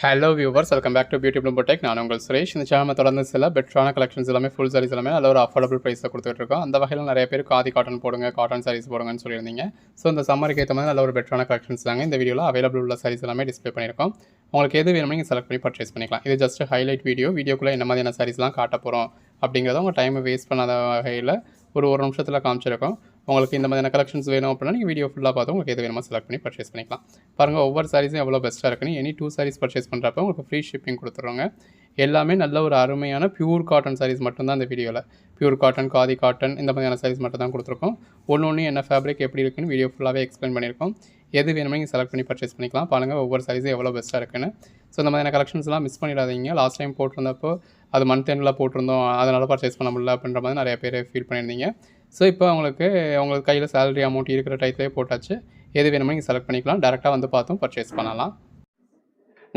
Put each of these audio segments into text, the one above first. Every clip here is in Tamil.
Hello viewers, welcome back to Beauty Bloom Tech. நான் உங்கள் சுரேஷ். இந்த சேனல் தொடர்ந்து சில பெட்டரான கலெக்ஷன்ஸ் எல்லாமே ஃபுல் சாரீஸ் எல்லாமே நல்ல ஒரு அஃபோர்டபுள் ப்ரைஸில் கொடுத்துட்ருக்கோம். அந்த வகையில் நிறைய பேர் காதி காட்டன் போடுங்க, காட்டன் சாரீஸ் போடுங்கன்னு சொல்லியிருந்தீங்க. ஸோ இந்த சம்மருக்கு ஏற்ற மாதிரி நல்ல ஒரு பெட்டரான கலெக்ஷன்ஸ் தாங்க இந்த வீடியோவில் அவைலபிள் உள்ள சாரீஸ் எல்லாமே டிஸ்பிளே பண்ணியிருக்கோம். உங்களுக்கு எது வேணுமோ நீங்கள் செலக்ட் பண்ணி பர்ச்சேஸ் பண்ணிக்கலாம். இது ஜஸ்ட் ஹைலைட் வீடியோக்குள்ளே என்ன மாதிரியான சாரீஸ்லாம் காட்ட போகிறோம் அப்படிங்கிறத உங்கள் டைமை வேஸ்ட் பண்ணாத வகையில் ஒரு நிமிஷத்தில் காமிச்சிருக்கோம். உங்களுக்கு இந்த மாதிரியான கலெக்ஷன்ஸ் வேணும் அப்படின்னா நீங்கள் வீடியோ ஃபுல்லாக பார்த்து உங்களுக்கு எது வேணுமோ செலக்ட் பண்ணி பர்ச்சேஸ் பண்ணிக்கலாம். பாருங்கள், ஒவ்வொரு சாரீஸும் எவ்வளோ பெஸ்ட்டாக இருக்குன்னு. எனி 2 சாரீஸ் பர்ச்சேஸ் பண்ணுறப்ப உங்களுக்கு ஃப்ரீ ஷிப்பிங் கொடுத்துருவாங்க. எல்லாமே நல்ல ஒரு அருமையான பியூர் காட்டன் சாரீஸ் மட்டும்தான் இந்த வீடியோவில். பியூர் காட்டன், காதி காட்டன் இந்த மாதிரியான சாரீஸ் மட்டும் தான் கொடுத்துருக்கோம். ஒன்று என்ன ஃபேப்ரிக் எப்படி இருக்குன்னு வீடியோ ஃபுல்லாகவே எக்ஸ்பிளைன் பண்ணியிருக்கோம். எது வேணுமோ நீங்கள் செலக்ட் பண்ணி பர்ச்சேஸ் பண்ணிக்கலாம். பாருங்கள் ஒவ்வொரு சாரீஸும் எவ்வளோ பெஸ்ட்டாக இருக்குன்னு. ஸோ இந்த மாதிரியான கலெக்ஷன்ஸ்லாம் மிஸ் பண்ணிடாதீங்க. லாஸ்ட் டைம் போட்டிருந்தப்போ அது மந்த் எண்டில் போட்டிருந்தோம், அதனால் பர்ச்சேஸ் பண்ண முடியல அப்படின்ற மாதிரி நிறைய பேர் ஃபீல் பண்ணியிருந்தீங்க. ஸோ இப்போ உங்களுக்கு கையில் சேலரி அமௌண்ட் இருக்கிற டைத்திலே போட்டாச்சு. எது வேணுமோ நீங்கள் செலக்ட் பண்ணிக்கலாம். டேரெக்டாக வந்து பார்த்தும் பர்ச்சேஸ் பண்ணலாம்.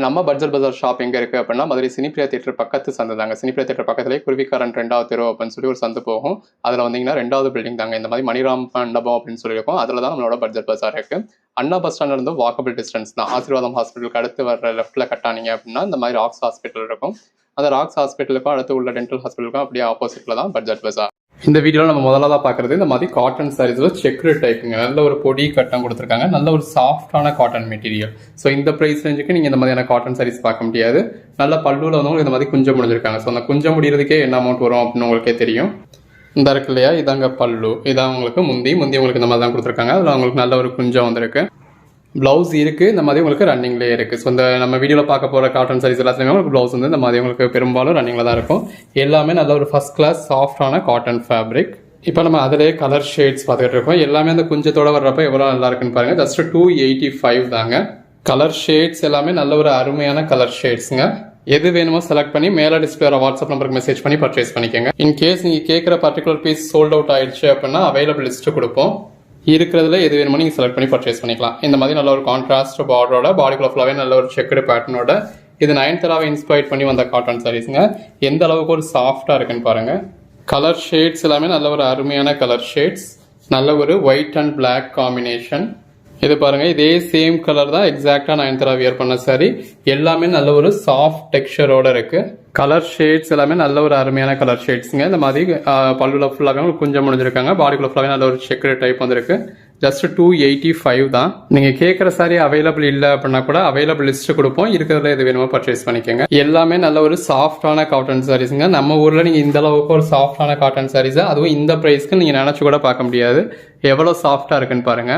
நம்ம பட்ஜெட் பஜார் ஷாப் எங்கே இருக்குது அப்படின்னா மதுரை சினிப்பிரியா தியேட்டர் பக்கத்து சந்து தாங்க. சினிப்பிரியா தியேட்டர் பக்கத்துலேயே குருவிக்காரன் 2வது தெரு அப்படின்னு சொல்லி ஒரு சந்து போகும். அதில் வந்தீங்கன்னா 2வது பில்டிங் தாங்க. இந்த மாதிரி மணிராம் மண்டபம் அப்படின்னு சொல்லியிருக்கோம். அதில் தான் நம்மளோட பட்ஜெட் பஜார் இருக்குது. அண்ணா பஸ் ஸ்டாண்ட்லேருந்து வாக்கபிள் டிஸ்டன்ஸ் தான். ஆசீர்வாதம் ஹாஸ்பிட்டலுக்கு அடுத்து வர லெஃப்ட்டில் கட்டானீங்க அப்படின்னா இந்த மாதிரி ராக்ஸ் ஹாஸ்பிட்டல் இருக்கும். அந்த ராக்ஸ் ஹாஸ்பிட்டலுக்கும் அடுத்து உள்ள டென்டல் ஹாஸ்பிட்டலுக்கும் அப்படியே ஆப்போசிட்டில் தான் பட்ஜெட் பஜார். இந்த வீடியோவில் நம்ம முதல்ல பார்க்குறது இந்த மாதிரி காட்டன் சாரீஸில் செக்ரு டைப்புங்க. நல்ல ஒரு பொடி கட்டம் கொடுத்துருக்காங்க. நல்ல ஒரு சாஃப்டான காட்டன் மெட்டீரியல். ஸோ இந்த ப்ரைஸ் ரேஞ்சுக்கு நீங்கள் இந்த மாதிரியான காட்டன் சாரீஸ் பார்க்க முடியாது. நல்ல பல்லுவில் வந்து இந்த மாதிரி குஞ்சம் முடிஞ்சிருக்காங்க. ஸோ அந்த குஞ்சம் முடிகிறதுக்கே என்ன அமௌண்ட் வரும் அப்படின்னு உங்களுக்கே தெரியும். இந்த இருக்கு இல்லையா, இதாங்க பல்லு. இதான் உங்களுக்கு முந்தி உங்களுக்கு இந்த மாதிரி தான் கொடுத்துருக்காங்க. அதில் உங்களுக்கு நல்ல ஒரு குஞ்சம் வந்திருக்கு. ப்ளவுஸ் இருக்குது. இந்த மாதிரி உங்களுக்கு ரன்னிங்லேயே இருக்குது. ஸோ இந்த நம்ம வீடியோவில் பார்க்க போகிற காட்டன் சாரீஸ் எல்லாத்துலேயுமே உங்களுக்கு ப்ளவுஸ் வந்து இந்த மாதிரி உங்களுக்கு பெரும்பாலும் ரன்னிங்கில் தான் இருக்கும். எல்லாமே நல்ல ஒரு ஃபஸ்ட் கிளாஸ் சாஃப்டான காட்டன் ஃபேப்ரிக். இப்போ நம்ம அதிலே கலர் ஷேட்ஸ் பார்த்துட்டு இருக்கோம். எல்லாமே அந்த குஞ்சத்தோடு வர்றப்ப எவ்வளோ நல்லா இருக்குன்னு பாருங்கள். ஜஸ்ட் 285 தாங்க. கலர் ஷேட்ஸ் எல்லாமே நல்ல ஒரு அருமையான கலர் ஷேட்ஸுங்க. எது வேணுமோ செலக்ட் பண்ணி மேலே டிஸ்பிளே வர வாட்ஸ்அப் நம்பருக்கு மெசேஜ் பண்ணி பர்ச்சேஸ் பண்ணிக்கோங்க. இன்கேஸ் நீங்கள் கேட்குற பர்டிகுலர் பீஸ் சோல்ட் அவுட் ஆயிடுச்சு அப்படின்னா அவைலபிள் லிஸ்ட்டு கொடுப்போம். இருக்கிறதுல எது வேணுமோ நீங்கள் செலக்ட் பண்ணி பர்ச்சேஸ் பண்ணிக்கலாம். இந்த மாதிரி நல்ல ஒரு கான்ட்ராஸ்ட் பார்டரோட பாடிக்குள்ள ஃபுல்லாகவே நல்ல ஒரு செக்குடு பேட்டர்னோட இது நயன்தாராவை இன்ஸ்பயர் பண்ணி வந்த காட்டன் சாரீஸுங்க. எந்த அளவுக்கு ஒரு சாஃப்டாக இருக்குன்னு பாருங்கள். கலர் ஷேட்ஸ் எல்லாமே நல்ல ஒரு அருமையான கலர் ஷேட்ஸ். நல்ல ஒரு ஒயிட் அண்ட் பிளாக் காம்பினேஷன். இது பாருங்க, இதே சேம் கலர் தான் எக்ஸாக்டா நயன்தாரா வியர் பண்ண சாரி. எல்லாமே நல்ல ஒரு சாஃப்ட் டெக்ஸ்சரோட இருக்கு. கலர் ஷேட்ஸ் எல்லாமே நல்ல ஒரு அருமையான கலர் ஷேட்ஸுங்க. இந்த மாதிரி பல்லுல ஃபுல்லாகவே கொஞ்சம் முடிஞ்சிருக்காங்க. பாடிக்குள்ள ஃபுல்லாகவே நல்ல ஒரு செக்குடு டைப் வந்திருக்கு. ஜஸ்ட் 285 தான். நீங்க கேட்குற சாரி அவைலபிள் இல்லை அப்படின்னா கூட அவைலபிள் லிஸ்ட் கொடுப்போம். இருக்கிறதுல எது வேணுமோ பர்ச்சேஸ் பண்ணிக்கோங்க. எல்லாமே நல்ல ஒரு சாஃப்டான காட்டன் சாரீஸுங்க. நம்ம ஊர்ல நீங்க இந்த அளவுக்கு ஒரு சாஃப்டான காட்டன் சாரீஸ், அதுவும் இந்த பிரைஸ்க்கு நீங்க நினைச்சு கூட பார்க்க முடியாது. எவ்வளவு சாஃப்டா இருக்குன்னு பாருங்க.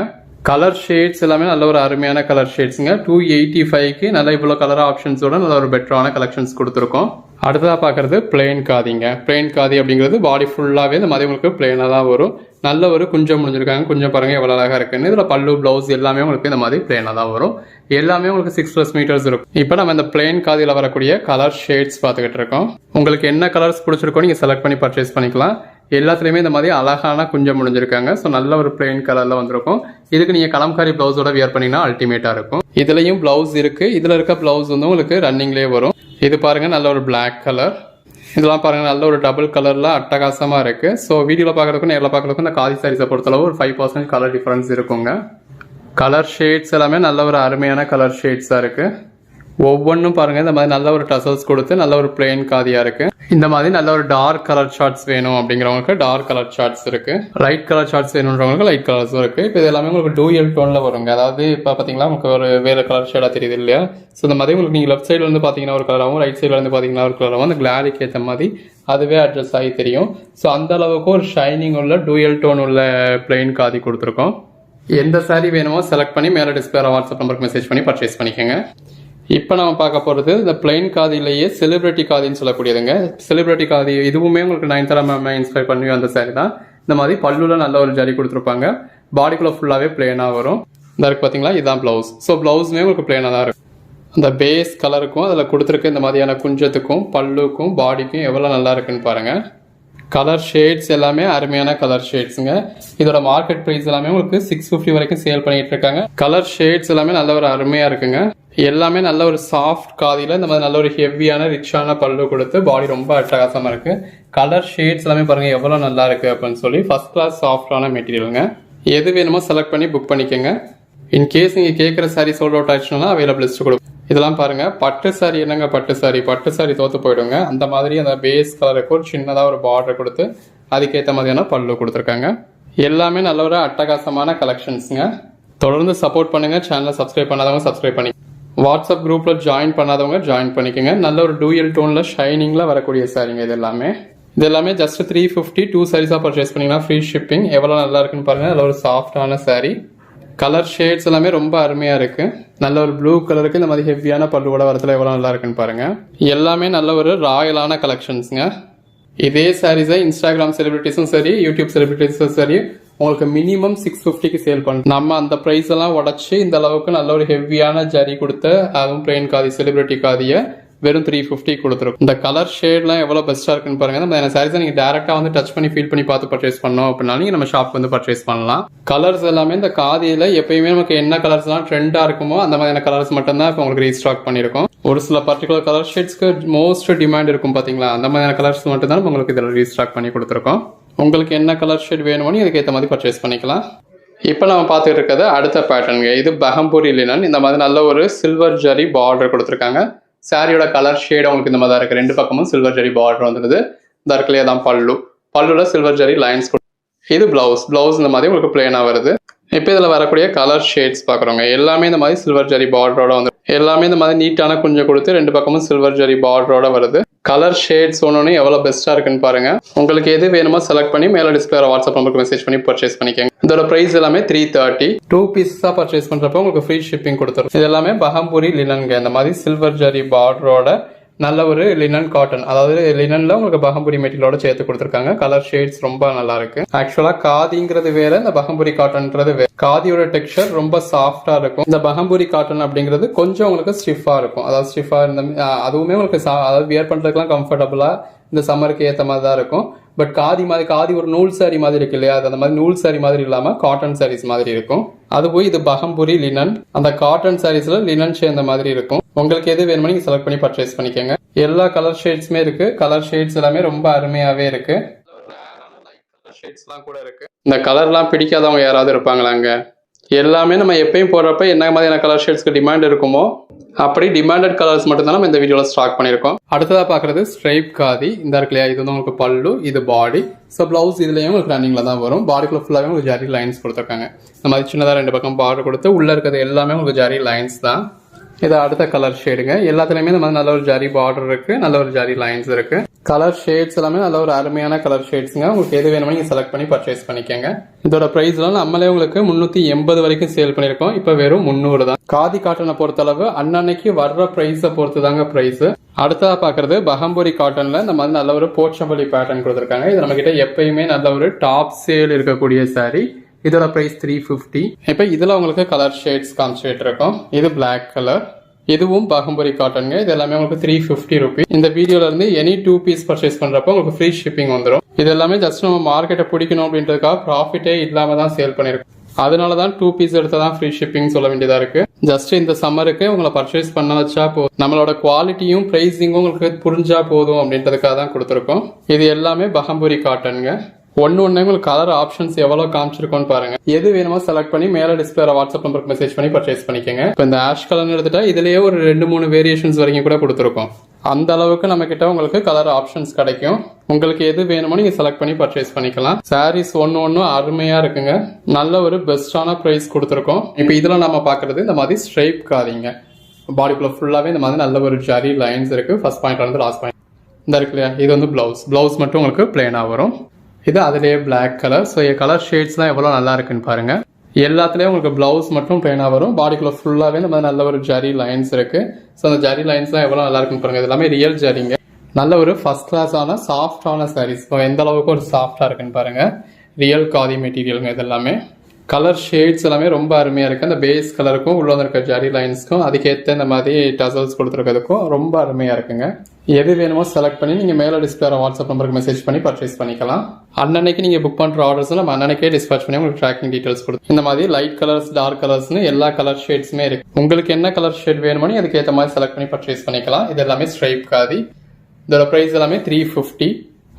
கலர் ஷேட்ஸ் எல்லாமே நல்ல ஒரு அருமையான கலர் ஷேட்ஸுங்க. 285க்கு நல்ல இவ்வளோ கலர் ஆப்ஷன்ஸோட நல்ல ஒரு பெட்டரான கலெக்ஷன்ஸ் கொடுத்துருக்கோம். அடுத்ததாக பார்க்குறது பிளெயின் காதிங்க. பிளெயின் காதி அப்படிங்கிறது பாடி ஃபுல்லாகவே இந்த மாதிரி உங்களுக்கு பிளெயினாக தான் வரும். நல்ல ஒரு குஞ்சம் முடிஞ்சிருக்காங்க. குஞ்சம் பாருங்கள் எவ்வளோ அழகாக இருக்குன்னு. இதில் பல்லு ப்ளவுஸ் எல்லாமே உங்களுக்கு இந்த மாதிரி பிளெயினாக தான் வரும். எல்லாமே உங்களுக்கு 6+ மீட்டர்ஸ் இருக்கும். இப்போ நம்ம இந்த பிளெயின் காதியில் வரக்கூடிய கலர் ஷேட்ஸ் பார்த்துக்கிட்டு இருக்கோம். உங்களுக்கு என்ன கலர்ஸ் பிடிச்சிருக்கோ நீங்கள் செலக்ட் பண்ணி பர்ச்சேஸ் பண்ணிக்கலாம். எல்லாத்துலேயுமே இந்த மாதிரி அழகான குஞ்சம் முடிஞ்சிருக்காங்க. ஸோ நல்ல ஒரு பிளெயின் கலரில் வந்திருக்கும். இதுக்கு நீங்கள் கலம்காரி ப்ளவுஸோட வியர் பண்ணிங்கன்னா அல்டிமேட்டாக இருக்கும். இதுலேயும் ப்ளவுஸ் இருக்குது. இதில் இருக்க ப்ளவுஸ் வந்து உங்களுக்கு ரன்னிங்லேயே வரும். இது பாருங்கள் நல்ல ஒரு பிளாக் கலர். இதெல்லாம் பாருங்கள் நல்ல ஒரு டபுள் கலரில் அட்டகாசமாக இருக்குது. ஸோ வீடியோவில் பார்க்குறதுக்கும் நேரில் பார்க்குறதுக்கும் இந்த காதி சாரீஸை பொறுத்தளவு ஒரு 5% கலர் டிஃபரன்ஸ் இருக்குங்க. கலர் ஷேட்ஸ் எல்லாமே நல்ல ஒரு அருமையான கலர் ஷேட்ஸாக இருக்குது. ஒவ்வொன்றும் பாருங்க இந்த மாதிரி நல்ல ஒரு டசல்ஸ் கொடுத்து நல்ல ஒரு பிளெயின் காதியா இருக்கு. இந்த மாதிரி நல்ல ஒரு டார்க் கலர் ஷார்ட்ஸ் வேணும் அப்படிங்கிறவங்களுக்கு டார்க் கலர் ஷார்ட்ஸ் இருக்கு. லைட் கலர் ஷார்ட்ஸ் வேணுன்றவங்களுக்கு லைட் கலர்ஸும் இருக்கு. இப்போ இது எல்லாமே உங்களுக்கு டூயல் டோன்ல வருங்க. அதாவது இப்போ பார்த்தீங்கன்னா உங்களுக்கு ஒரு வேற கலர் ஷேடா தெரியுது இல்லையா? ஸோ இந்த மாதிரி உங்களுக்கு நீங்கள் லெஃப்ட் சைடில் வந்து பார்த்தீங்கன்னா ஒரு கலராகவும் ரைட் சைடில் வந்து பார்த்தீங்கன்னா ஒரு கலராகவும் அந்த கிளாரிக்கு ஏற்ற மாதிரி அதுவே அட்ஜஸ்ட் ஆகி தெரியும். ஸோ அந்த அளவுக்கு ஒரு ஷைனிங் உள்ள டூயல் டோன் உள்ள பிளெயின் காதி கொடுத்துருக்கோம். எந்த சாரி வேணுமோ செலக்ட் பண்ணி மேலே டிஸ்பிளே வாட்ஸ்அப் நம்பருக்கு மெசேஜ் பண்ணி பர்ச்சேஸ் பண்ணிக்கோங்க. இப்போ நம்ம பார்க்க போகிறது இந்த பிளெயின் காதிலேயே செலிபிரிட்டி காதின்னு சொல்லக்கூடியதுங்க. செலிபிரிட்டி காதி இதுவுமே உங்களுக்கு நயன்தாரா மேம் இன்ஸ்பயர் பண்ணி அந்த சாரி தான். இந்த மாதிரி பல்லுல நல்ல ஒரு ஜரி கொடுத்துருப்பாங்க. பாடிக்குள்ள ஃபுல்லாகவே பிளெயினாக வரும். இந்த இருக்கு பார்த்தீங்களா, இதுதான் ப்ளவுஸ். ஸோ ப்ளவுஸுமே உங்களுக்கு பிளெயினாக தான் இருக்கும். அந்த பேஸ் கலருக்கும் அதில் கொடுத்துருக்க இந்த மாதிரியான குஞ்சத்துக்கும் பல்லுக்கும் பாடிக்கும் எவ்வளோ நல்லா இருக்குன்னு பாருங்கள். கலர் ஷேட்ஸ் எல்லாமே அருமையான கலர் ஷேட்ஸுங்க. இதோட மார்க்கெட் ப்ரைஸ் எல்லாமே உங்களுக்கு 650 வரைக்கும் சேல் பண்ணிட்டு இருக்காங்க. கலர் ஷேட்ஸ் எல்லாமே நல்ல ஒரு அருமையா இருக்குங்க. எல்லாமே நல்ல ஒரு சாஃப்ட் காதியில் இந்த மாதிரி நல்ல ஒரு ஹெவியான ரிச்சான பல்லு கொடுத்து பாடி ரொம்ப அட்டகாசமா இருக்கு. கலர் ஷேட்ஸ் எல்லாமே பாருங்க எவ்வளோ நல்லா இருக்கு அப்படின்னு சொல்லி ஃபர்ஸ்ட் கிளாஸ் சாஃப்டான மெட்டீரியலுங்க. எது வேணுமோ செலக்ட் பண்ணி புக் பண்ணிக்கோங்க. இன்கேஸ் நீங்கள் கேட்குற சாரி சோல்ட் அவுட் ஆயிடுச்சுன்னா அவைலபிள் லிஸ்ட் கொடுக்கும். இதெல்லாம் பாருங்க பட்டு சாரி என்னங்க பட்டு சாரி தோத்து போயிடுங்க. அந்த மாதிரி அந்த பேஸ் கலருக்கு ஒரு சின்னதாக ஒரு பார்டர் கொடுத்து அதுக்கேற்ற மாதிரியான பல்லு கொடுத்துருக்காங்க. எல்லாமே நல்ல ஒரு அட்டகாசமான கலெக்ஷன்ஸுங்க. தொடர்ந்து சப்போர்ட் பண்ணுங்க. சேனலை சப்ஸ்கிரைப் பண்ணாதவங்க சப்ஸ்கிரைப் பண்ணி வாட்ஸ்அப் குரூப்பில் ஜாயின் பண்ணாதவங்க ஜாயின் பண்ணிக்கோங்க. நல்ல ஒரு டூயல் டோனில் ஷைனிங்கில் வரக்கூடிய சாரிங்க. இது எல்லாமே ஜஸ்ட் 350 2 சாரீஸாக பர்ச்சேஸ் பண்ணிங்கன்னா ஃப்ரீ ஷிப்பிங். எவ்வளோ நல்லா இருக்குன்னு பாருங்கள். நல்ல ஒரு சாஃப்டான சாரீ. கலர் ஷேட்ஸ் எல்லாமே ரொம்ப அருமையாக இருக்குது. நல்ல ஒரு ப்ளூ கலருக்கு இந்த மாதிரி ஹெவியான பல்லுவோட வரத்துல எவ்வளோ நல்லா இருக்குன்னு பாருங்கள். எல்லாமே நல்ல ஒரு ராயலான கலெக்ஷன்ஸுங்க. இதே சாரீஸை இன்ஸ்டாகிராம் செலிபிரிட்டிஸும் சரி யூடியூப் செலிபிரிட்டிஸும் சரி உங்களுக்கு மினிமம் 650க்கு சேல் பண்ணுறோம். நம்ம அந்த ப்ரைஸ் எல்லாம் உடச்சி இந்த அளவுக்கு நல்ல ஒரு ஹெவியான ஜரி கொடுத்த அதுவும் பிளெயின் காதி செலிபிரிட்டி காதியை வெறும் 350 கொடுத்துருக்கும். இந்த கலர் ஷேட்லாம் எவ்வளோ பெஸ்ட்டாக இருக்குன்னு பாருங்க. நம்ம சாரீஸை நீங்கள் டேரெக்டாக வந்து டச் பண்ணி ஃபீல் பண்ணி பார்த்து பர்ச்சேஸ் பண்ணோம் அப்படின்னா நீங்கள் நம்ம ஷாப் வந்து பர்ச்சேஸ் பண்ணலாம். கலர்ஸ் எல்லாமே இந்த காதியில் எப்பயுமே நமக்கு என்ன கலர்ஸ்லாம் ட்ரெண்டாக இருக்குமோ அந்த மாதிரியான கலர்ஸ் மட்டும்தான் இப்போ உங்களுக்கு ரீஸ்டாக் பண்ணியிருக்கோம். ஒரு சில பர்டிகுலர் கலர் ஷேட்ஸ்க்கு மோஸ்ட் டிமாண்ட் இருக்கும் பார்த்தீங்களா, அந்த மாதிரியான கலர்ஸ் மட்டும் தான் உங்களுக்கு இதில் ரீஸ்டாக் பண்ணி கொடுத்துருக்கோம். உங்களுக்கு என்ன கலர் ஷேட் வேணுமோ அதுக்கு ஏற்ற மாதிரி பர்ச்சேஸ் பண்ணிக்கலாம். இப்போ நம்ம பார்த்துட்டு இருக்கிறது அடுத்த பேட்டர்னுங்க. இது பஹம்பூரி லினன். இந்த மாதிரி நல்ல ஒரு சில்வர் ஜரி பார்டர் கொடுத்துருக்காங்க. சாரியோட கலர் ஷேட் உங்களுக்கு இந்த மாதிரி தான் இருக்குது. 2 பக்கமும் சில்வர் ஜரி பார்டர் வந்துடுது. இந்த இடத்துலயே தான் பல்லுல சில்வர் ஜரி லைன்ஸ். இது பிளவுஸ் இந்த மாதிரி உங்களுக்கு பிளேனாக வருது. இப்போ இதில் வரக்கூடிய கலர் ஷேட்ஸ் பார்க்குறோங்க. எல்லாமே இந்த மாதிரி சில்வர் ஜரி பார்டரோட வந்து எல்லாமே இந்த மாதிரி நீட்டான குஞ்சம் கொடுத்து 2 பக்கமும் சில்வர் ஜரி பார்டரோட வருது. கலர் ஷேட்ஸ் ஒன்று எவ்வளோ பெஸ்ட்டாக இருக்குன்னு பாருங்க. உங்களுக்கு எது வேணுமோ செலக்ட் பண்ணி மேலே டிஸ்பிளே வாட்ஸ்அப் நம்பருக்கு மெசேஜ் பண்ணி பர்ச்சேஸ் பண்ணிக்கோங்க. இதோட பிரைஸ் எல்லாமே 330. 2 பீஸாக பர்ச்சேஸ் பண்ணுறப்போ உங்களுக்கு ஃப்ரீ ஷிப்பிங் கொடுத்துரும். இது எல்லாமே பஹம்பூரி லினன்ங்க. இந்த மாதிரி சில்வர் ஜரி பார்டரோட நல்ல ஒரு லினன் காட்டன், அதாவது லினன்ல உங்களுக்கு பஹம்பூரி மெட்டீரியலோட சேர்த்து கொடுத்துருக்காங்க. கலர் ஷேட்ஸ் ரொம்ப நல்லா இருக்கு. ஆக்சுவலா காதிங்கிறது வேற, இந்த பஹம்பூரி காட்டன்றது வேற. காதியோட டெக்ஸ்சர் ரொம்ப சாஃப்டா இருக்கும். இந்த பஹம்பூரி காட்டன் அப்படிங்கிறது கொஞ்சம் உங்களுக்கு ஸ்டிஃபா இருக்கும். அதாவது ஸ்டிஃபா இருந்த அதுவுமே உங்களுக்கு அதாவது வியர் பண்றதுக்குலாம் கம்ஃபர்டபுளா இந்த சம்மருக்கு ஏற்ற மாதிரி தான் இருக்கும். பட் காதி ஒரு நூல் சாரி மாதிரி இருக்கு இல்லையா, அது அந்த மாதிரி நூல் சாரி மாதிரி இல்லாம காட்டன் சாரீஸ் மாதிரி இருக்கும். அது போய் இது பஹம்பூரி லினன். அந்த காட்டன் சாரீஸ்ல லினன் சேர்ந்த மாதிரி இருக்கும். உங்களுக்கு எது வேணுமோ நீங்க செலக்ட் பண்ணி பர்ச்சேஸ் பண்ணிக்கோங்க. எல்லா கலர் ஷேட்ஸுமே இருக்கு. கலர் ஷேட்ஸ் எல்லாமே ரொம்ப அருமையாவே இருக்கு. இந்த கலர்லாம் பிடிக்காதவங்க யாராவது இருப்பாங்களாங்க? எல்லாமே நம்ம எப்பயும் போடுறப்ப என்ன மாதிரியான கலர் ஷேட்ஸ்க்கு டிமாண்ட் இருக்குமோ அப்படி டிமாண்டட் கலர்ஸ் மட்டும் தான் நம்ம இந்த வீடியோல ஸ்டாக் பண்ணியிருக்கோம். அடுத்ததாக பார்க்குறது ஸ்ட்ரைப் காதி. இந்த இருக்கு இல்லையா, இது வந்து உங்களுக்கு பல்லு, இது பாடி. ஸோ பிளவுஸ் இதுலேயும் உங்களுக்கு ரன்னிங்கில் தான் வரும். பாடிக்குள்ள ஃபுல்லாகவே உங்களுக்கு ஜரி லைன்ஸ் கொடுத்துருக்காங்க. இந்த மாதிரி சின்னதாக 2 பக்கம் பார்டர் கொடுத்து உள்ளே இருக்கிறது எல்லாமே உங்களுக்கு ஜரி லைன்ஸ் தான். இது அடுத்த கலர் ஷேடுங்க. எல்லாத்துலேயுமே இந்த மாதிரி நல்ல ஒரு ஜரி பார்டர் இருக்கு, நல்ல ஒரு ஜரி லைன்ஸ் இருக்கு. கலர் ஷேட்ஸ் எல்லாமே நல்ல ஒரு அருமையான கலர் ஷேட்ஸுங்க. உங்களுக்கு எது வேணுமோ நீங்கள் செலக்ட் பண்ணி பர்ச்சேஸ் பண்ணிக்கோங்க. இதோட ப்ரைஸ்லாம் நம்மளே உங்களுக்கு 380 வரைக்கும் சேல் பண்ணியிருக்கோம். இப்போ வெறும் 300 தான். காதி காட்டனை பொறுத்தளவு அன்னன்னைக்கு வர்ற ப்ரைஸை பொறுத்து தாங்க ப்ரைஸ். அடுத்ததாக பார்க்குறது பஹம்பூரி காட்டனில் இந்த மாதிரி நல்ல ஒரு போச்சம்பள்ளி பேட்டர்ன் கொடுத்துருக்காங்க. இது நம்ம கிட்ட எப்பயுமே நல்ல ஒரு டாப் சேல் இருக்கக்கூடிய சாரி. இதோட பிரைஸ் 350. இப்போ இதில் உங்களுக்கு கலர் ஷேட்ஸ் காமிச்சிட்டு இருக்கோம். இது பிளாக் கலர். இதுவும் பஹம்பூரி காட்டனுங்க. இது எல்லாமே உங்களுக்கு 350 ருபீஸ். இந்த வீடியோல இருந்து எனி 2 பீஸ் பர்ச்சேஸ் பண்றப்போ உங்களுக்கு ஃப்ரீ ஷிப்பிங் வந்துடும். இது எல்லாமே ஜஸ்ட் நம்ம மார்க்கெட்டை பிடிக்கணும் அப்படின்றதுக்காக ப்ராஃபிட்டே இல்லாம தான் சேல் பண்ணிருக்கோம். அதனால தான் 2 பீஸ் எடுத்தா தான் ஃப்ரீ ஷிப்பிங் சொல்ல வேண்டியதா இருக்கு. ஜஸ்ட் இந்த சம்மருக்கு உங்களை பர்ச்சேஸ் பண்ண வச்சா போதும், நம்மளோட குவாலிட்டியும் பிரைஸிங்கும் உங்களுக்கு புரிஞ்சா போதும் அப்படின்றதுக்காக தான் கொடுத்துருக்கோம். இது எல்லாமே பஹம்பூரி காட்டனுங்க. ஒன்னு உங்களுக்கு கலர் ஆப்ஷன்ஸ் எவ்வளவு காமிச்சிருக்கோன்னு பாருங்க. எது வேணுமோ செலக்ட் பண்ணி மேல டிஸ்பிளே வாட்ஸ்அப் நம்பருக்கு மெசேஜ் பண்ணி பர்ச்சேஸ் பண்ணிக்கோங்க. இப்போ இந்த ஆஷ் கலர் எடுத்துட்டா இதுலயே ஒரு 2-3 வேரியேஷன்ஸ் வரைக்கும் கூட கொடுத்துருக்கோம். அந்த அளவுக்கு நம்ம கிட்ட உங்களுக்கு கலர் ஆப்ஷன்ஸ் கிடைக்கும். உங்களுக்கு எது வேணுமோ நீங்க செலக்ட் பண்ணி பர்ச்சேஸ் பண்ணிக்கலாம். சாரீஸ் ஒன்னு அருமையா இருக்குங்க. நல்ல ஒரு பெஸ்டான பிரைஸ் கொடுத்துருக்கோம். இப்போ இதுல நம்ம பாக்குறது இந்த மாதிரி ஸ்ட்ரைப் காதிங்க. பாடிக்குள்ள ஃபுல்லாவே இந்த மாதிரி நல்ல ஒரு ஜரி லைன்ஸ் இருக்கு. ஃபர்ஸ்ட் பாயிண்ட் வந்து லாஸ்ட் பாயிண்ட் இந்த இருக்கு இல்லையா, இது வந்து பிளவுஸ் மட்டும் உங்களுக்கு பிளேனா வரும். இது அதுலேயே பிளாக் கலர். ஸோ கலர் ஷேட்ஸ்லாம் எவ்வளோ நல்லா இருக்குன்னு பாருங்க. எல்லாத்துலேயும் உங்களுக்கு பிளவுஸ் மட்டும் பிளேனாக வரும். பாடிக்குள்ள ஃபுல்லாகவே இந்த மாதிரி நல்ல ஒரு ஜரி லைன்ஸ் இருக்கு. ஸோ அந்த ஜரி லைன்ஸ்லாம் எவ்வளோ நல்லா இருக்குன்னு பாருங்க. இது எல்லாமே ரியல் ஜரிங்க. நல்ல ஒரு ஃபர்ஸ்ட் கிளாஸான சாஃப்டான சாரீஸ். எந்த அளவுக்கு ஒரு சாஃப்டாக இருக்குன்னு பாருங்க. ரியல் காதி மெட்டீரியலுங்க. இது எல்லாமே கலர் ஷேட்ஸ் எல்லாமே ரொம்ப அருமையாக இருக்குது. அந்த பேஸ் கலருக்கும் உள்ள இருக்க ஜரி லைன்ஸ்க்கும் அதுக்கேற்ற இந்த மாதிரி டசல்ஸ் கொடுத்துருக்கிறதுக்கும் ரொம்ப அருமையாக இருக்குங்க. எது வேணுமோ செலக்ட் பண்ணி நீங்கள் மேலே டிஸ்பிளே வாட்ஸ்அப் நம்பருக்கு மெசேஜ் பண்ணி பர்ச்சேஸ் பண்ணிக்கலாம். அன்னன்னைக்கு நீங்கள் புக் பண்ணுற ஆர்டர்ஸ் நம்ம அன்னன்னைக்கே டிஸ்பேச் பண்ணி உங்களுக்கு ட்ராக்கிங் டீட்டெயில்ஸ் கொடுத்து இந்த மாதிரி லைட் கலர்ஸ், டார்க் கலர்ஸ்னு எல்லா கலர் ஷேட்ஸுமே இருக்கு. உங்களுக்கு என்ன கலர் ஷேட் வேணுமோ அதுக்கேற்ற மாதிரி செலக்ட் பண்ணி பர்ச்சேஸ் பண்ணிக்கலாம். இது எல்லாமே ஸ்ட்ரைப் காதி. இதோட ப்ரைஸ் எல்லாமே 350.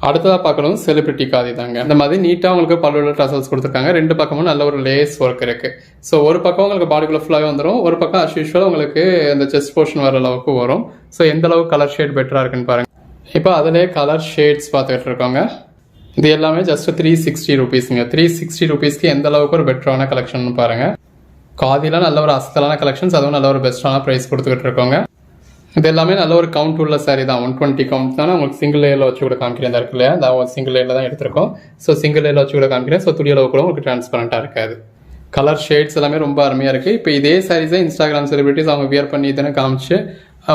அடுத்ததாக பார்க்கணும் செலிபிரிட்டி காதி தாங்க. இந்த மாதிரி நீட்டாக உங்களுக்கு பல்லுள்ள டசல்ஸ் கொடுத்துருக்காங்க. ரெண்டு பக்கமும் நல்ல ஒரு லேஸ் ஒர்க் இருக்கு. ஸோ ஒரு பக்கம் உங்களுக்கு பாடிக்குள்ள ஃபுல்லாகவே வந்துடும், ஒரு பக்கம் அஸ் யூஷுவல் உங்களுக்கு இந்த செஸ்ட் போர்ஷன் வர அளவுக்கு வரும். ஸோ எந்த அளவுக்கு கலர் ஷேட் பெட்டராக இருக்குன்னு பாருங்க. இப்போ அதிலே கலர் ஷேட்ஸ் பார்த்துக்கிட்டு இருக்கோங்க. இது எல்லாமே ஜஸ்ட் 360 ரூபீஸுங்க. 360 ரூபீஸ்க்கு எந்த அளவுக்கு ஒரு பெட்டரான கலெக்ஷன் பாருங்க. காதில நல்ல ஒரு அசலான கலெக்ஷன்ஸ், அதுவும் நல்ல ஒரு பெஸ்ட்டான ப்ரைஸ் கொடுத்துக்கிட்டு இருக்கோங்க. இது எல்லாமே நல்ல ஒரு கவுண்ட் உள்ள சாரி தான். 120 கவுண்ட் தானே உங்களுக்கு சிங்கிள் லேயரில் வச்சு கூட காமிக்கிறேன். இந்த இருக்கு இல்லையா, அந்த சிங்கிள் லேயரில் தான் எடுத்திருக்கோம். ஸோ சிங்கிள் லேயரில் வச்சு கூட காமிக்கிறேன். ஸோ துணி அளவு கூட உங்களுக்கு டிரான்ஸ்பரண்டாக இருக்காது. கலர் ஷேட்ஸ் எல்லாமே ரொம்ப அருமையாக இருக்குது. இப்போ இதே சாரீஸை இன்ஸ்டாகிராம் செலிபிரிட்டிஸ் அவங்க வியர் பண்ணி தானே காமிச்சு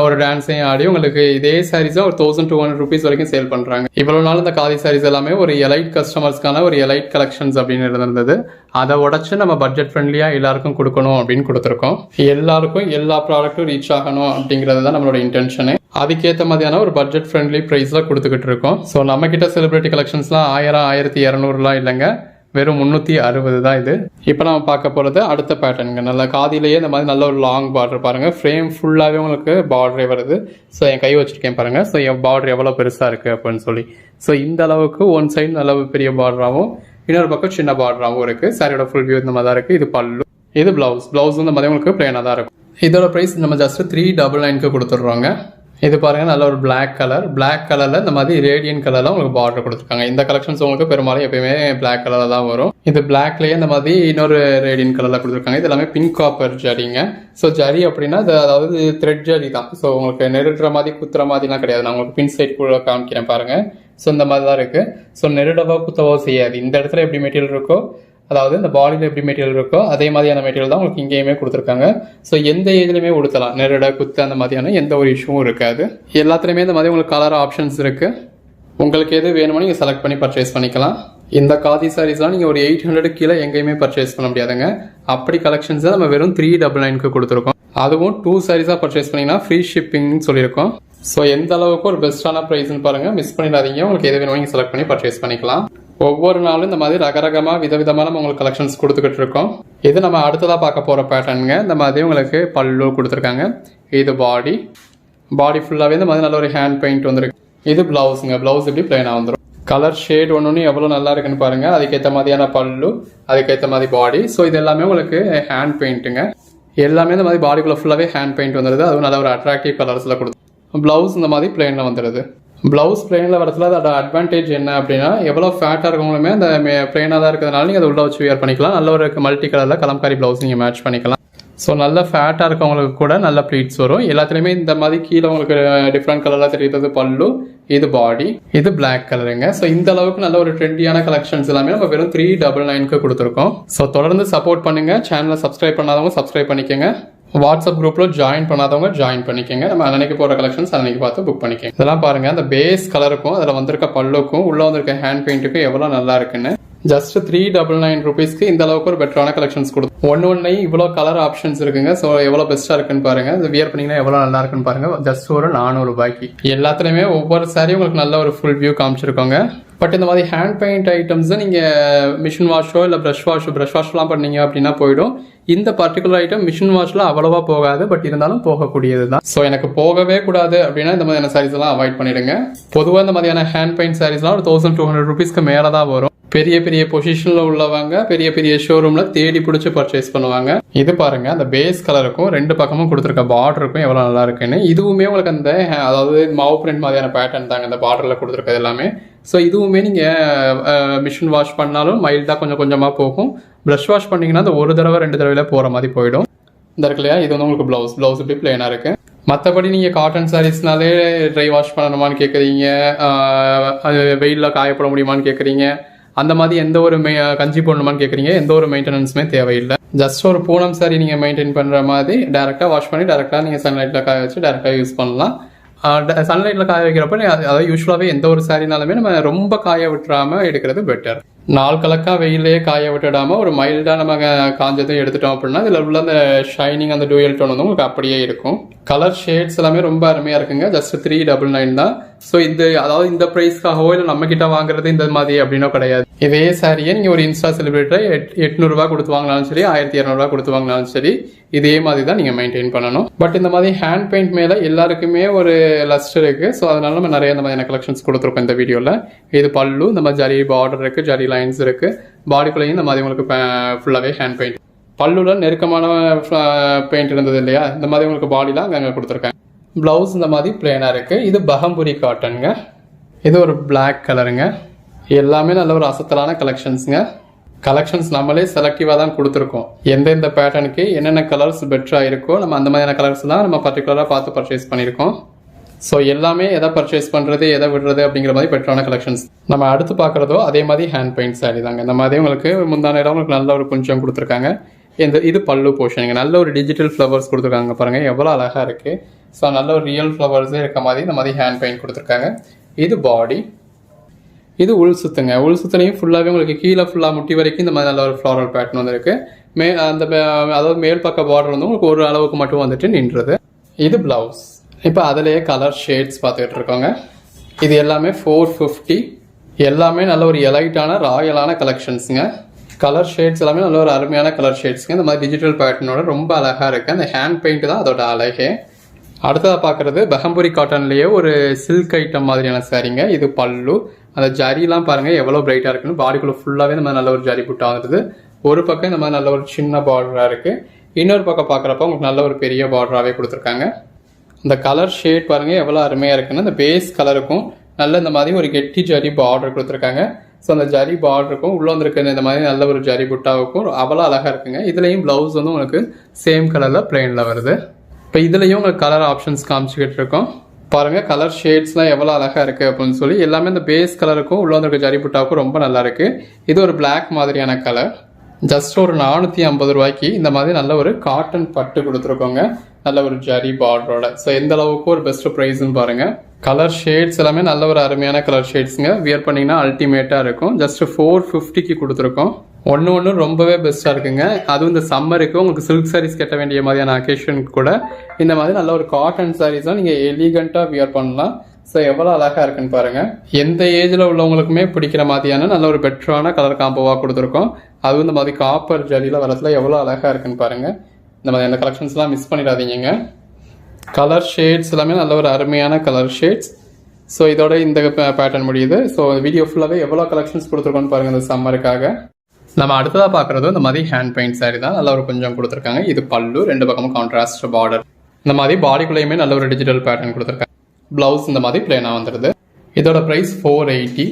ஒரு டான்ஸையும் ஆடி உங்களுக்கு இதே சாரீஸை ஒரு 1200 ரூபீஸ் வரைக்கும் சேல் பண்ணுறாங்க. இவ்வளோ நாள் இந்த காதி சாரீஸ் எல்லாமே ஒரு எலைட் கஸ்டமர்ஸ்க்கான ஒரு எலைட் கலெக்ஷன்ஸ் அப்படின்னு இருந்தது. அதை உடச்சு நம்ம பட்ஜெட் ஃப்ரெண்ட்லியாக எல்லாருக்கும் கொடுக்கணும் அப்படின்னு கொடுத்துருக்கோம். எல்லாருக்கும் எல்லா ப்ராடக்ட்டும் ரீச் ஆகணும் அப்படிங்கிறது தான் நம்மளோட இன்டென்ஷனு. அதுக்கேற்ற மாதிரியான ஒரு பட்ஜெட் ஃப்ரெண்ட்லி ப்ரைஸில் கொடுத்துக்கிட்டு இருக்கோம். ஸோ நம்ம கிட்ட செலிபிரிட்டி கலெக்ஷன்ஸ்லாம் 1000, 1200 இல்லைங்க, வெறும் 360 தான் இது. இப்போ நம்ம பார்க்க போகிறது அடுத்த பேட்டர்னுங்க. நல்ல காதிலேயே இந்த மாதிரி நல்ல ஒரு லாங் பார்டர் பாருங்கள். ஃப்ரேம் ஃபுல்லாகவே உங்களுக்கு பார்டரே வருது. ஸோ என் கை வச்சுருக்கேன் பாருங்கள். ஸோ என் பார்டர் எவ்வளோ பெருசாக இருக்குது அப்படின்னு சொல்லி. ஸோ இந்த அளவுக்கு ஒன் சைடு நல்ல பெரிய பார்டராகவும் இன்னொரு பக்கம் சின்ன பார்டராகவும் இருக்குது. சாரியோட ஃபுல் வியூ இந்த மாதிரி தான் இருக்குது. இது பல்லு, இது ப்ளவுஸ் இந்த மாதிரி உங்களுக்கு பிளேனாக தான் இருக்கும். இதோட ப்ரைஸ் நம்ம ஜஸ்ட் 399 கொடுத்துட்றோங்க. இது பாருங்க நல்ல ஒரு பிளாக் கலர்ல இந்த மாதிரி ரேடியன் கலர்ல உங்களுக்கு பார்டர் கொடுத்துருக்காங்க. இந்த கலெக்ஷன்ஸ் உங்களுக்கு பெரும்பாலும் எப்பயுமே பிளாக் கலர்ல தான் வரும். இது பிளாக்லயே இந்த மாதிரி இன்னொரு ரேடியன் கலர்ல கொடுத்துருக்காங்க. இது எல்லாமே பிங்க் காப்பர் ஜரிங்க. ஸோ ஜரி அப்படின்னா அதாவது த்ரெட் ஜரி தான். ஸோ உங்களுக்கு நெருடுற மாதிரி குத்துற மாதிரிலாம் கிடையாது. நான் உங்களுக்கு பின் சைட் கூட காமிக்கிறேன் பாருங்க. ஸோ இந்த மாதிரி தான் இருக்கு. ஸோ நெருடவோ குத்தவோ செய்யாது. இந்த இடத்துல எப்படி மெட்டீரியல் இருக்கோ, அதாவது இந்த பாடியில் எப்படி மெட்டீரியல் இருக்கோ அதே மாதிரியான மெட்டீரியல் தான் உங்களுக்கு இங்கேயுமே கொடுத்துருக்காங்க. ஸோ எந்த ஏஜ்லையுமே உடுத்தலாம். நெருட குத்து அந்த மாதிரியான எந்த ஒரு இஷ்யூவும் இருக்காது. எல்லாத்துலேயுமே இந்த மாதிரி உங்களுக்கு கலர் ஆப்ஷன்ஸ் இருக்குது. உங்களுக்கு எது வேணுமோ நீங்கள் செலக்ட் பண்ணி பர்ச்சேஸ் பண்ணிக்கலாம். இந்த காதி சாரீஸ்லாம் நீங்கள் ஒரு 800 கீழே எங்கேயுமே பர்ச்சேஸ் பண்ண முடியாதுங்க. அப்படி கலெக்ஷன்ஸ் தான் நம்ம வெறும் 399 கொடுத்துருக்கோம். அதுவும் 2 சாரீஸாக பர்ச்சேஸ் பண்ணிங்கன்னா ஃப்ரீ ஷிப்பிங்னு சொல்லியிருக்கோம். ஸோ எந்த அளவுக்கு ஒரு பெஸ்ட்டான ப்ரைஸ்ன்னு பாருங்கள். மிஸ் பண்ணிடாதீங்க. உங்களுக்கு எது வேணுமோ நீங்கள் செலக்ட் பண்ணி பர்ச்சேஸ் பண்ணிக்கலாம். ஒவ்வொரு நாளும் இந்த மாதிரி ரகரகமாக விதவிதமாக நம்ம உங்களுக்கு கலெக்ஷன்ஸ் கொடுத்துக்கிட்டு இருக்கோம். இது நம்ம அடுத்ததாக பார்க்க போகிற பேட்டர்னுங்க. இந்த மாதிரி உங்களுக்கு பல்லு கொடுத்துருக்காங்க. இது பாடி ஃபுல்லாகவே இந்த மாதிரி நல்ல ஒரு ஹேண்ட் பெயிண்ட் வந்துருக்கு. இது ப்ளவுஸுங்க. ப்ளவுஸ் இப்படி பிளைனாக வந்துடும். கலர் ஷேட் ஒன்று எவ்வளோ நல்லா இருக்குன்னு பாருங்கள். அதுக்கேற்ற மாதிரியான பல்லு, அதுக்கேற்ற மாதிரி பாடி. ஸோ இது எல்லாமே உங்களுக்கு ஹேண்ட் பெயிண்ட்டுங்க. எல்லாமே இந்த மாதிரி பாடிக்குள்ளே ஃபுல்லாகவே ஹேண்ட் பெயிண்ட் வந்துடுது. அதுவும் நல்ல ஒரு அட்ராக்டிவ் கலர்ஸில் கொடுத்து. ப்ளவுஸ் இந்த மாதிரி பிளைனில் வந்துடுது. ப்ளவுஸ் பிளெயினில் வரதுல அதோட அட்வான்டேஜ் என்ன அப்படின்னா, எவ்வளோ ஃபேட்டாக இருக்கவங்களுமே அந்த பிளெயினாக தான் இருக்கிறதுனால நீங்கள் அதை உள்ள வச்சு வியர் பண்ணிக்கலாம். நல்ல ஒரு மல்டி கலரில் கலம்காரி ப்ளவுஸ் நீங்கள் மேட்ச் பண்ணிக்கலாம். ஸோ நல்ல ஃபேட்டாக இருக்கவங்களுக்கு கூட நல்ல ப்ளீட்ஸ் வரும். எல்லாத்துலேயுமே இந்த மாதிரி கீழே உங்களுக்கு டிஃப்ரெண்ட் கலரில் தெரியுது பல்லு, இது பாடி, இது பிளாக் கலருங்க. ஸோ இந்த அளவுக்கு நல்ல ஒரு ட்ரெண்டியான கலெக்ஷன்ஸ் எல்லாமே நம்ம வெறும் 399 கொடுத்துருக்கோம். ஸோ தொடர்ந்து சப்போர்ட் பண்ணுங்க. சேனலை சப்ஸ்கிரைப் பண்ணாதவங்க சப்ஸ்கிரைப் பண்ணிக்கோங்க. வாட்ஸ்அப் குரூப்பில் ஜாயின் பண்ணாதவங்க ஜாயின் பண்ணிக்கோங்க. நம்ம அன்னைக்கு போகிற கலெக்ஷன்ஸ் அன்னைக்கு பார்த்து புக் பண்ணிக்கோங்க. இதெல்லாம் பாருங்கள், அந்த பேஸ் கலருக்கும் அதில் வந்திருக்க பல்லுக்கும் உள்ளே வந்திருக்க ஹேண்ட் பெயிண்ட்டுக்கும் எவ்வளோ நல்லா இருக்குன்னு. ஜஸ்ட் 399 ரூபீஸ்க்கு இந்த அளவுக்கு ஒரு பெட்டரான கலெக்ஷன்ஸ் கொடுக்கும். ஒன்றையும் இவ்வளோ கலர் ஆப்ஷன்ஸ் இருக்குங்க. ஸோ எவ்வளோ பெஸ்ட்டாக இருக்குன்னு பாருங்கள். இது வியர் பண்ணிங்கன்னா எவ்வளோ நல்லா இருக்குன்னு பாருங்கள். ஜஸ்ட் ஒரு 400 ரூபாய்க்கு எல்லாத்துலேயுமே ஒவ்வொரு சாரியும் உங்களுக்கு நல்ல ஒரு ஃபுல் வியூ காமிச்சிருக்கோங்க. பட் இந்த மாதிரி ஹேண்ட் பெயிண்ட் ஐட்டம்ஸை நீங்கள் மிஷின் வாஷோ இல்லை ப்ரஷ் வாஷ்லாம் பண்ணீங்க அப்படின்னா போயிடும். இந்த பர்டிகுலர் ஐட்டம் மிஷின் வாஷ்ல அவ்வளவா போகாது, பட் இருந்தாலும் போகக்கூடியது தான். ஸோ எனக்கு போகவே கூடாது அப்படின்னா இந்த மாதிரியான சாரீஸ் எல்லாம் அவாய்ட் பண்ணிடுங்க. பொதுவாக இந்த மாதிரியான ஹேண்ட் பெயிண்ட் சாரீஸ்லாம் ஒரு 1200 ரூபீஸ்க்கு மேலே தான் வரும். பெரிய பெரிய பொசிஷன்ல உள்ளவங்க பெரிய பெரிய ஷோரூம்ல தேடி பிடிச்சி பர்ச்சேஸ் பண்ணுவாங்க. இது பாருங்க, அந்த பேஸ் கலருக்கும் ரெண்டு பக்கமும் கொடுத்துருக்க பார்டருக்கும் எவ்வளவு நல்லா இருக்குன்னு. இதுவுமே உங்களுக்கு அந்த அதாவது மாவு பிரிண்ட் மாதிரியான பேட்டர்ன் தாங்க இந்த பார்டர்ல கொடுத்துருக்கிறது எல்லாமே. ஸோ இதுவுமே நீங்க மிஷின் வாஷ் பண்ணாலும் மைல்டா கொஞ்சம் கொஞ்சமா போகும். ப்ரஷ் வாஷ் பண்ணீங்கன்னா அந்த ஒரு தடவை 2 தடவையில போற மாதிரி போயிடும். இந்த இருக்கு இல்லையா, இது வந்து உங்களுக்கு பிளவுஸ் இப்படி பிளெயினா இருக்கு. மற்றபடி நீங்கள் காட்டன் சாரீஸ்னாலே ட்ரை வாஷ் பண்ணணுமான்னு கேட்குறீங்க, வெயிலில் காயப்பட முடியுமான்னு கேட்குறீங்க, அந்த மாதிரி எந்த ஒரு கஞ்சி போடணுமான்னு கேட்குறீங்க. எந்த ஒரு மெயின்டெனன்ஸுமே தேவையில்லை. ஜஸ்ட் ஒரு பூனம் சாரி நீங்கள் மெயின்டைன் பண்ணுற மாதிரி டேரெக்டாக வாஷ் பண்ணி டேரெக்டாக நீங்கள் சன்லைட்டில் காய வச்சு டேரெக்டாக யூஸ் பண்ணலாம். சன்லைட்டில் காய வைக்கிறப்ப அதாவது யூஸ்வலாகவே எந்த ஒரு சாரினாலுமே நம்ம ரொம்ப காய விட்டுறாமல் எடுக்கிறது பெட்டர். நாள் கலக்கா வெயிலே காய விட்டுடாம ஒரு மைல்டா நம்ம காஞ்சதும் எடுத்துட்டோம் அப்படின்னா இதுல உள்ள அந்த ஷைனிங் அந்த டூயல் டோன் வந்து உங்களுக்கு அப்படியே இருக்கும். கலர் ஷேட்ஸ் எல்லாமே ரொம்ப அருமையா இருக்குங்க. ஜஸ்ட் 399 தான். ஸோ அதாவது இந்த பிரைஸ்க்காகவோ இல்லை நம்ம கிட்ட வாங்குறது இந்த மாதிரி அப்படின்னோ கிடையாது. இதே சாரியை நீங்க ஒரு இன்ஸ்டா செலிபிரேட்டர் 800 கொடுத்து வாங்கினாலும் சரி, 1200 கொடுத்து வாங்கினாலும் சரி, இதே மாதிரி தான் நீங்க மெயின்டைன் பண்ணணும். பட் இந்த மாதிரி ஹேண்ட் பெயிண்ட் மேல எல்லாருக்குமே ஒரு லஸ்ட் இருக்கு. ஸோ அதனால நம்ம நிறைய இந்த மாதிரியான கலெக்ஷன்ஸ் கொடுத்துருக்கோம் இந்த வீடியோல. இது பல்லு, இந்த மாதிரி ஜரி பார்டர் இருக்கு, ஜரி லைன்ஸ் இருக்கு, பாடிக்குள்ளேயும் இந்த மாதிரி உங்களுக்கு ஃபுல்லாவே ஹேண்ட் பெயிண்ட். பல்லுல நெருக்கமான பெயிண்ட் இருந்தது இல்லையா, இந்த மாதிரி உங்களுக்கு பாடிலாம் அங்கே கொடுத்துருக்காங்க. பிளவுஸ் இந்த மாதிரி பிளேனா இருக்கு. இது பஹம்புரி காட்டனுங்க. இது ஒரு பிளாக் கலருங்க. எல்லாமே நல்ல ஒரு அசத்தலான கலெக்ஷன்ஸுங்க. கலெக்ஷன்ஸ் நம்மளே செலக்டிவாக தான் கொடுத்துருக்கோம். எந்தெந்த பேட்டர்னுக்கு என்னென்ன கலர்ஸ் பெட்டராக இருக்கோ நம்ம அந்த மாதிரியான கலர்ஸ்லாம் நம்ம பர்டிகுலராக பார்த்து பர்ச்சேஸ் பண்ணியிருக்கோம். ஸோ எல்லாமே எதை பர்ச்சேஸ் பண்ணுறது எதை விடுறது அப்படிங்கிற மாதிரி பெட்டரான கலெக்ஷன்ஸ். நம்ம அடுத்து பார்க்குறதோ அதே மாதிரி ஹேண்ட் பெயிண்ட் சாரி தாங்க. இந்த மாதிரி உங்களுக்கு முந்தான இடம் உங்களுக்கு நல்ல ஒரு கொஞ்சம் கொடுத்துருக்காங்க. இது பல்லு போர்ஷனுங்க. நல்ல ஒரு டிஜிட்டல் ஃப்ளவர்ஸ் கொடுத்துருக்காங்க பாருங்கள், எவ்வளோ அழகாக இருக்குது. ஸோ நல்ல ஒரு ரியல் ஃப்ளவர்ஸே இருக்க மாதிரி இந்த மாதிரி ஹேண்ட் பெயிண்ட் கொடுத்துருக்காங்க. இது பாடி. இது உள் சுத்துங்க. உள் சுத்துலையும் ஃபுல்லாகவே உங்களுக்கு கீழே ஃபுல்லாக முட்டி வரைக்கும் இந்த மாதிரி நல்ல ஒரு ஃப்ளாரல் பேட்டர்ன் வந்து இருக்கு. அதாவது மேல் பக்க பார்டர் வந்து உங்களுக்கு ஒரு அளவுக்கு மட்டும் வந்துட்டு நின்றது. இது பிளவுஸ். இப்போ அதிலேயே கலர் ஷேட்ஸ் பார்த்துக்கிட்டு இருக்கோங்க. இது எல்லாமே 450. எல்லாமே நல்ல ஒரு எலைட்டான ராயலான கலெக்ஷன்ஸுங்க. கலர் ஷேட்ஸ் எல்லாமே நல்ல ஒரு அருமையான கலர் ஷேட்ஸுங்க. இந்த மாதிரி டிஜிட்டல் பேட்டர்னோட ரொம்ப அழகாக இருக்குது. அந்த ஹேண்ட் பெயிண்ட் தான் அதோட அழகே. அடுத்ததாக பார்க்குறது பஹம்புரி காட்டன்லேயே ஒரு சில்க் ஐட்டம் மாதிரியான சாரிங்க. இது பல்லு. அந்த ஜரிலாம் பாருங்கள் எவ்வளோ பிரைட்டாக இருக்குன்னு. பாடிக்குள்ளே ஃபுல்லாகவே இந்த மாதிரி நல்ல ஒரு ஜரி புட்டா வந்துடுது. ஒரு பக்கம் இந்த மாதிரி நல்ல ஒரு சின்ன பார்டராக இருக்குது. இன்னொரு பக்கம் பார்க்குறப்ப உங்களுக்கு நல்ல ஒரு பெரிய பார்டராகவே கொடுத்துருக்காங்க. இந்த கலர் ஷேட் பாருங்கள் எவ்வளோ அருமையாக இருக்குன்னு. இந்த பேஸ் கலருக்கும் நல்ல இந்த மாதிரி ஒரு கெட்டி ஜரி பார்டர் கொடுத்துருக்காங்க. ஸோ அந்த ஜரி பார்டருக்கும் உள்ளே வந்துருக்க இந்த மாதிரி நல்ல ஒரு ஜரி புட்டாவுக்கும் அவ்வளோ அழகாக இருக்குங்க. இதுலேயும் ப்ளவுஸ் வந்து உங்களுக்கு சேம் கலரில் பிளெயினில் வருது. இப்போ இதுலேயும் உங்களுக்கு கலர் ஆப்ஷன்ஸ் காமிச்சிக்கிட்டு இருக்கோம் பாருங்கள். கலர் ஷேட்ஸ்லாம் எவ்வளோ அழகாக இருக்குது அப்படின்னு சொல்லி எல்லாமே இந்த பேஸ் கலருக்கும் உள்ள வந்துருக்க ஜரி புட்டாவுக்கும் ரொம்ப நல்லா இருக்குது. இது ஒரு பிளாக் மாதிரியான கலர். ஜஸ்ட் ஒரு 450 ரூபாய்க்கு இந்த மாதிரி நல்ல ஒரு காட்டன் பட்டு கொடுத்துருக்கோங்க. நல்ல ஒரு ஜரி பார்டரோட. ஸோ எந்த அளவுக்கு ஒரு பெஸ்ட் ப்ரைஸ்ன்னு பாருங்க. கலர் ஷேட்ஸ் எல்லாமே நல்ல ஒரு அருமையான கலர் ஷேட்ஸுங்க. வியர் பண்ணிங்கன்னா அல்டிமேட்டாக இருக்கும். ஜஸ்ட் 450க்கு கொடுத்துருக்கோம். ஒன்று ரொம்பவே பெஸ்ட்டாக இருக்குங்க. அதுவும் இந்த சம்மருக்கு உங்களுக்கு சில்க் சாரீஸ் கட்ட வேண்டிய மாதிரியான அக்கேஷனுக்கு கூட இந்த மாதிரி நல்ல ஒரு காட்டன் சாரீஸ்லாம் நீங்கள் எலிகண்ட்டாக வியர் பண்ணலாம். ஸோ எவ்வளோ அழகாக இருக்குன்னு பாருங்கள். எந்த ஏஜில் உள்ளவங்களுக்குமே பிடிக்கிற மாதிரியான நல்ல ஒரு பெட்டரான கலர் காம்போவாக கொடுத்துருக்கோம். அதுவும் இந்த மாதிரி காப்பர் ஜரியில் வரத்துல எவ்வளோ அழகாக இருக்குன்னு பாருங்கள். இந்த மாதிரி அந்த கலெக்ஷன்ஸ்லாம் மிஸ் பண்ணிடாதீங்க. கலர் ஷேட்ஸ் எல்லாமே நல்ல ஒரு அருமையான கலர் ஷேட்ஸ். ஸோ இதோட இந்த பேட்டர்ன் முடியுது. ஸோ வீடியோ ஃபுல்லாகவே எவ்வளோ கலெக்ஷன்ஸ் கொடுத்துருக்கோன்னு பாருங்கள் இந்த சம்மருக்காக. நம்ம அடுத்ததாக பார்க்குறது இந்த மாதிரி ஹேண்ட் பெயிண்ட் சாரி தான். நல்ல ஒரு கொஞ்சம் கொடுத்துருக்காங்க. இது பல்லு, ரெண்டு பக்கமும் கான்ட்ராஸ்ட் பார்டர். இந்த மாதிரி பாடிக்குள்ளேயுமே நல்ல ஒரு டிஜிட்டல் பேட்டர்ன் கொடுத்துருக்காங்க. பிளவுஸ் இந்த மாதிரி பிளேனாக வந்துடுது. இதோட ப்ரைஸ் 480.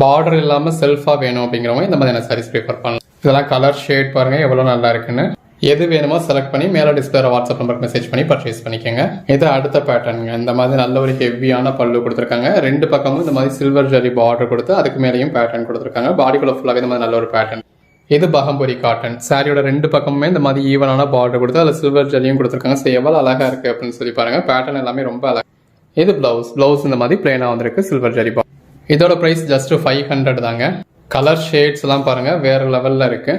பார்டர் இல்லாமல் செல்ஃபாக வேணும் அப்படிங்கிறவங்க இந்த மாதிரியான சாரீஸ் ப்ரிஃபர் பண்ணலாம். இதெல்லாம் கலர் ஷேட் பாருங்கள் எவ்வளோ நல்லா இருக்குன்னு. எது வேணுமோ செலக்ட் பண்ணி மேலே டிஸ்பிளே வாட்ஸ்அப் நம்பருக்கு மெசேஜ் பண்ணி பர்ச்சேஸ் பண்ணிக்கோங்க. இது அடுத்த பேட்டர்னுங்க. இந்த மாதிரி நல்ல ஒரு ஹெவியான பல்லு கொடுத்துருக்காங்க. ரெண்டு பக்கமும் இந்த மாதிரி சில்வர் ஜரி பார்டர் கொடுத்து அதுக்கு மேலேயும் பேட்டர்ன் கொடுத்துருக்காங்க. பாடிக்குள்ள ஃபுல்லாகவே இந்த மாதிரி நல்ல ஒரு பேட்டர்ன். இது பஹம்புரி காட்டன். சாரியோட ரெண்டு பக்கமுமே இந்த மாதிரி ஈவனான பார்டர் கொடுத்து அதில் சில்வர் ஜரியும் கொடுத்துருக்காங்க. ஸோ எவ்வளோ அழகாக இருக்குது அப்படின்னு சொல்லி பாருங்க. பேட்டர்ன் எல்லாமே ரொம்ப அழகாக. இது பிளவுஸ் இந்த மாதிரி பிளேனாக வந்திருக்கு சில்வர் ஜரி பார்டர். இதோட ப்ரைஸ் ஜஸ்ட் 500 தாங்க. கலர் ஷேட்ஸ் எல்லாம் பாருங்க வேற லெவலில் இருக்கு.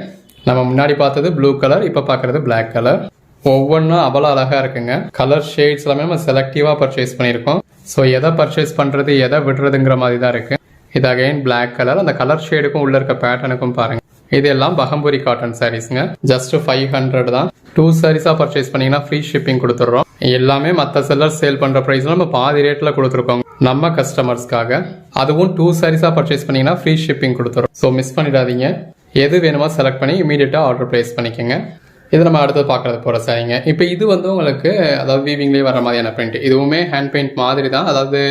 நம்ம முன்னாடி பார்த்தது ப்ளூ கலர், இப்போ பார்க்குறது பிளாக் கலர். ஒவ்வொன்றும் அவ்வளோ அழகாக இருக்குங்க. கலர் ஷேட்ஸ் எல்லாமே நம்ம செலக்டிவாக பர்ச்சேஸ் பண்ணியிருக்கோம். ஸோ எதை பர்ச்சேஸ் பண்ணுறது எதை விடுறதுங்கிற மாதிரி தான் இருக்குது. இது அகைன் பிளாக் கலர். அந்த கலர் ஷேடுக்கும் உள்ள இருக்க பேட்டர்னுக்கும் பாருங்க. இது எல்லாம் பஹம்புரி காட்டன் சாரீஸ்ங்க. ஜஸ்ட் 500 தான். 2 சாரீஸாக பர்ச்சேஸ் பண்ணீங்கன்னா ஃப்ரீ ஷிப்பிங் கொடுத்துட்றோம். எல்லாமே மற்ற செல்லர் சேல் பண்ணுற ப்ரைஸ்லாம் நம்ம பாதி ரேட்டில் கொடுத்துருக்கோம் நம்ம கஸ்டமர்ஸ்க்காக. அதுவும் 2 சாரீஸாக பர்ச்சேஸ் பண்ணீங்கன்னா ஃப்ரீ ஷிப்பிங் கொடுத்துரும். ஸோ மிஸ் பண்ணிடாதீங்க. எது வேணுமோ செலக்ட் பண்ணி இமீடியட்டாக ஆர்டர் பிளேஸ் பண்ணிக்கோங்க. இது நம்ம அடுத்து பார்க்கறது போகிற சாரிங்க. இப்போ இது வந்து உங்களுக்கு அதாவது வீவிங்லேயே வர மாதிரியான பிரிண்ட். இதுவுமே ஹேண்ட் பெயிண்ட் மாதிரி தான். அதாவது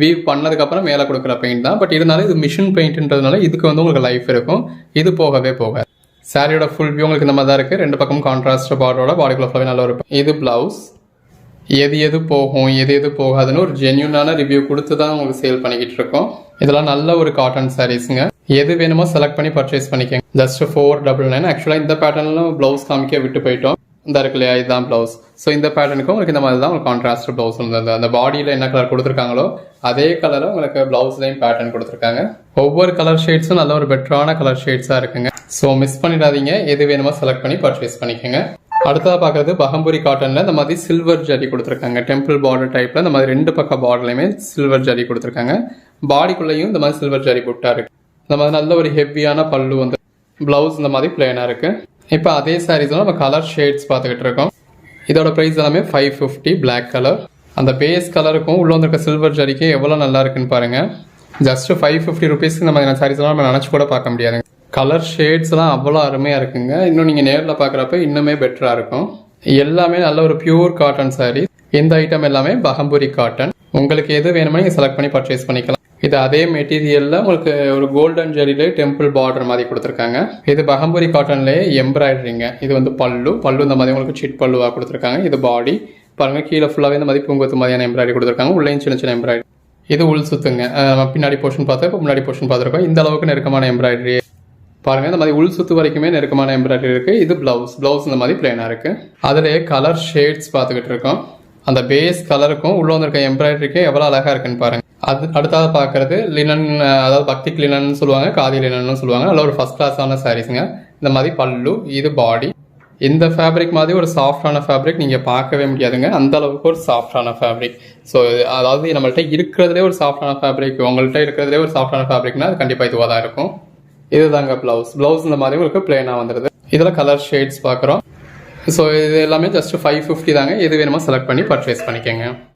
வீவ் பண்ணதுக்கப்புறம் மேலே கொடுக்குற பெயிண்ட் தான். பட் இருந்தாலும் இது மிஷின் பெயிண்ட்ன்றதுனால இதுக்கு வந்து உங்களுக்கு லைஃப் இருக்கும். இது போகவே போகாது. சாரியோட ஃபுல் வியூ உங்களுக்கு இந்த மாதிரி தான் இருக்குது. ரெண்டு பக்கம் கான்ட்ராஸ்ட் பார்டரோட பாடிக்குள்ள ஃபுல்லாகவே நல்லா இருக்கும். இது பிளவுஸ். எது போகும் எது போகாதுன்னு ஒரு ஜென்யூனான ரிவ்யூ கொடுத்து தான் உங்களுக்கு சேல் பண்ணிக்கிட்டு இருக்கோம். இதெல்லாம் நல்ல ஒரு காட்டன் சாரீஸுங்க. எது வேணுமோ செலக்ட் பண்ணி பர்ச்சேஸ் பண்ணிக்கோங்க. ஜஸ்ட் 499. ஆக்சுவலாக இந்த பேட்டர்ன்லாம் பிளவுஸ் காமிக்க விட்டு போயிட்டோம். இந்த இருக்கு இல்லையா, இதுதான் ப்ளவுஸ். ஸோ இந்த பேட்டர்னுக்கும் உங்களுக்கு இந்த மாதிரி தான் உங்களுக்கு கான்ட்ராஸ்ட் ப்ளவுஸ் இருந்தது. அந்த பாடியில் என்ன கலர் கொடுத்துருக்காங்களோ அதே கலரை உங்களுக்கு ப்ளவுஸ்லையும் பேட்டர்ன் கொடுத்துருக்காங்க. ஒவ்வொரு கலர் ஷேட்ஸும் நல்ல ஒரு பெட்டரான கலர் ஷேட்ஸாக இருக்குங்க. ஸோ மிஸ் பண்ணிடாதீங்க, எது வேணுமோ செலக்ட் பண்ணி பர்ச்சேஸ் பண்ணிக்கோங்க. அடுத்ததாக பார்க்குறது பஹம்புரி காட்டனில் இந்த மாதிரி சில்வர் ஜரி கொடுத்துருக்காங்க. டெம்பிள் பார்டர் டைப்பில் இந்த மாதிரி 2 பக்கம் பார்டர்லையுமே சில்வர் ஜரி கொடுத்துருக்காங்க. பாடிக்குள்ளேயும் இந்த மாதிரி சில்வர் ஜரி புட்டா இருக்கு. இந்த மாதிரி நல்ல ஒரு ஹெவியான பல்லு வந்து ப்ளவுஸ் இந்த மாதிரி பிளேனாக இருக்குது. இப்போ அதே சாரீஸ்லாம் நம்ம கலர் ஷேட்ஸ் பார்த்துக்கிட்டு இருக்கோம். இதோட ப்ரைஸ் எல்லாமே 550 பிளாக் கலர். அந்த பேஸ் கலருக்கும் உள்ள வந்துருக்க சில்வர் ஜரிக்கு எவ்வளோ நல்லா இருக்குன்னு பாருங்கள். ஜஸ்ட் 550 ருபீஸ்க்கு நம்ம சாரீஸ்லாம் நம்ம நினச்சி கூட பார்க்க முடியாதுங்க. கலர் ஷேட்ஸ்லாம் அவ்வளோ அருமையாக இருக்குங்க. இன்னும் நீங்கள் நேரில் பார்க்குறப்ப இன்னுமே பெட்டராக இருக்கும். எல்லாமே நல்ல ஒரு பியூர் காட்டன் சாரீ. இந்த ஐட்டம் எல்லாமே பஹம்புரி காட்டன். உங்களுக்கு எது வேணுமோ நீங்கள் செலக்ட் பண்ணி பர்ச்சேஸ் பண்ணிக்கலாம். இது அதே மெட்டீரியலில் உங்களுக்கு ஒரு கோல்டன் ஜரியிலே டெம்பிள் பார்டர் மாதிரி கொடுத்துருக்காங்க. இது பஹம்புரி காட்டன்லேயே எம்ப்ராய்டரிங்க. இது வந்து பல்லு இந்த மாதிரி உங்களுக்கு சிட் பல்லுவாக கொடுத்துருக்காங்க. இது பாடி பாருங்கள், கீழே ஃபுல்லாகவே இந்த மாதிரி பூங்கொத்து மாதிரியான எம்ப்ராய்டரி கொடுத்துருக்காங்க. உள்ளேயும் சின்ன சின்ன எம்ப்ராய்டரி. இது உள் சுத்துங்க. பின்னாடி போர்ஷன் பார்த்தா இப்போ முன்னாடி போர்ஷன் பார்த்துருக்கோம். இந்த அளவுக்கு நெருக்கமான எம்ப்ராய்டரி பாருங்கள். இந்த மாதிரி உள் சுத்து வரைக்குமே நெருக்கமான எம்ப்ராய்டரி இருக்குது. இது ப்ளவுஸ் இந்த மாதிரி பிளேனாக இருக்குது. அதிலே கலர் ஷேட்ஸ் பார்த்துக்கிட்டு இருக்கோம். அந்த பேஸ் கலருக்கும் உள்ள வந்திருக்க எம்ப்ராய்டரிக்கும் எவ்வளோ அழகாக இருக்குன்னு பாருங்கள். அடுத்தது பார்க்குறது லினன், அதாவது பக்திக் லினன் சொல்லுவாங்க, காதி லினன்னு சொல்லுவாங்க. நல்ல ஒரு ஃபர்ஸ்ட் கிளாஸான சாரீஸுங்க. இந்த மாதிரி பல்லு, இது பாடி. இந்த ஃபேப்ரிக் மாதிரி ஒரு சாஃப்டான ஃபேப்ரிக் நீங்கள் பார்க்கவே முடியாதுங்க. அந்த அளவுக்கு ஒரு சாஃப்டான ஃபேப்ரிக். ஸோ அதாவது நம்மள்ட்ட இருக்கிறதுலே ஒரு சாஃப்டான ஃபேப்ரிக், உங்கள்கிட்ட இருக்கிறதுலே ஒரு சாஃப்டான ஃபேப்ரிக்னா அது கண்டிப்பாக இதுவாக தான் இருக்கும். இதுதாங்க ப்ளவுஸ் இந்த மாதிரி உங்களுக்கு பிளேனாக வந்துடுது. இதில் கலர் ஷேட்ஸ் பார்க்குறோம். ஸோ இது எல்லாமே ஜஸ்ட் 550 தாங்க. எது வேணுமோ செலக்ட் பண்ணி பர்ச்சேஸ் பண்ணிக்கோங்க.